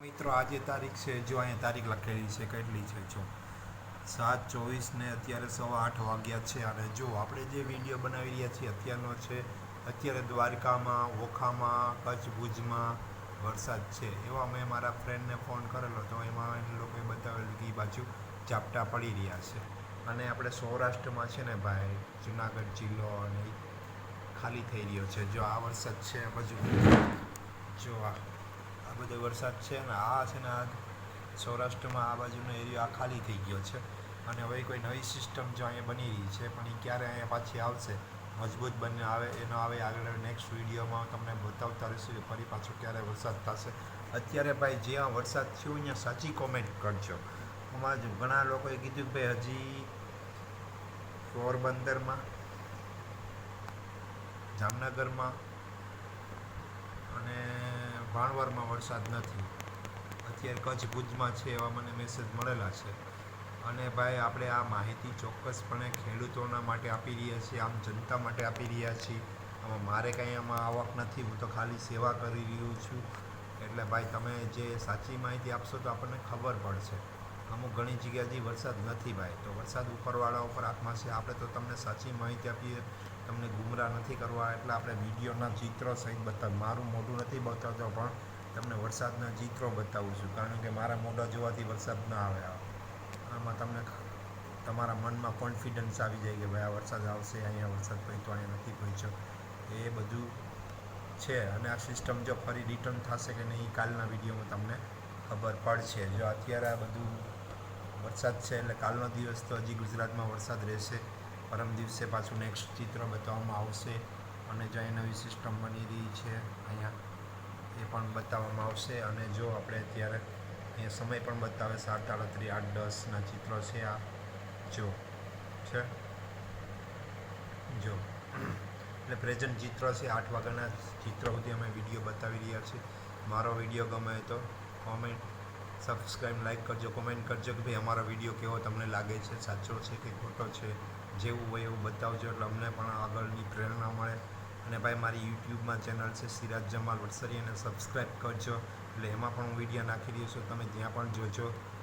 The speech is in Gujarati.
મિત્રો આજે તારીખ છે, જો અહીંયા તારીખ લખેલી છે, કેટલી છે જો 7/24 ને અત્યારે 8:15 વાગ્યા છે. અને જો આપણે જે વિડીયો બનાવી રહ્યા છીએ અત્યારનો છે, અત્યારે દ્વારકામાં, ઓખામાં, કચ્છ, ભુજમાં વરસાદ છે. એવા મેં મારા ફ્રેન્ડને ફોન કરેલો તો એમાં એ લોકોએ બતાવેલું કે એ બાજુ ઝાપટા પડી રહ્યા છે. અને આપણે સૌરાષ્ટ્રમાં છે ને ભાઈ, જુનાગઢ જિલ્લો અને ઈ ખાલી થઈ રહ્યો છે. જો આ વરસાદ છે આ બાજુ, જો આ બધો વરસાદ છે ને, આ છે ને આ સૌરાષ્ટ્રમાં આ બાજુનો એરિયો આ ખાલી થઈ ગયો છે. અને હવે કોઈ નવી સિસ્ટમ જો અહીંયા બની રહી છે, પણ એ ક્યારે અહીંયા પાછી આવશે, મજબૂત બને આવે એનો આવે આગળ નેક્સ્ટ વિડીયોમાં તમને બતાવતા રહીશું ફરી પાછો ક્યારે વરસાદ થશે. અત્યારે ભાઈ જ્યાં વરસાદ થયો અહીંયા સાચી કોમેન્ટ કરજો. આમાં જ ઘણા લોકોએ કીધું કે ભાઈ હજી પોરબંદરમાં, જામનગરમાં અને ભાણવરમાં વરસાદ નથી. અત્યારે કચ્છ ભુજમાં છે એવા મને મેસેજ મળેલા છે. અને ભાઈ આપણે આ માહિતી ચોક્કસપણે ખેડૂતોના માટે આપી રહ્યા છીએ, આમ જનતા માટે આપી રહ્યા છીએ. આમાં મારે કાંઈ આમાં આવક નથી, હું તો ખાલી સેવા કરી રહ્યો છું. એટલે ભાઈ તમે જે સાચી માહિતી આપશો તો આપણને ખબર પડશે. અમુક ઘણી જગ્યાએ વરસાદ નથી ભાઈ, તો વરસાદ ઉપરવાળા ઉપર આત્મા છે. આપણે તો તમને સાચી માહિતી આપીએ, તમને ગુમરાહ નથી કરવા, એટલે આપણે વિડીયોના ચિત્રો સહિત બતાવ, મારું મોઢું નથી બતાવતો પણ તમને વરસાદના ચિત્રો બતાવું છું. કારણ કે મારા મોઢા જોવાથી વરસાદ ના આવે. આમાં તમને તમારા મનમાં કોન્ફિડન્સ આવી જાય કે ભાઈ આ વરસાદ આવશે, અહીંયા વરસાદ પહોંચ્યો, અહીંયા નથી પહોંચ્યો, એ બધું છે. અને આ સિસ્ટમ જો ફરી રિટર્ન થશે કે નહીં, કાલના વિડીયોમાં તમને ખબર પડશે. જો અત્યારે આ બધું વરસાદ છે એટલે કાલનો દિવસ તો હજી ગુજરાતમાં વરસાદ રહેશે. પરમ દિવસે પાછું નેક્સ્ટ ચિત્ર બતાવવામાં આવશે. અને જો અહીં નવી સિસ્ટમ બની રહી છે અહીંયા, એ પણ બતાવવામાં આવશે. અને જો આપણે અત્યારે અહીંયા સમય પણ બતાવે 7:38, 8:10ના ચિત્રો છે. આ જો છે, જો એટલે પ્રેઝન્ટ ચિત્ર છે. 8 વાગ્યાના ચિત્ર સુધી અમે વિડીયો બતાવી રહ્યા છીએ. મારો વિડીયો ગમે તો કોમેન્ટ, સબસ્ક્રાઈબ, લાઈક કરજો, કોમેન્ટ કરજો કે ભાઈ અમારો વિડીયો કેવો તમને લાગે છે, સાચો છે કે ખોટો છે. જેવું હોય એવું બતાવજો એટલે અમને પણ આગળની પ્રેરણા મળે. અને ભાઈ મારી યુટ્યુબમાં ચેનલ છે સિરાજ જમાલ વડસરી, અને સબસ્ક્રાઈબ કરજો. એટલે એમાં પણ હું વિડીયો નાખી રહ્યો છું, તમે ત્યાં પણ જોજો.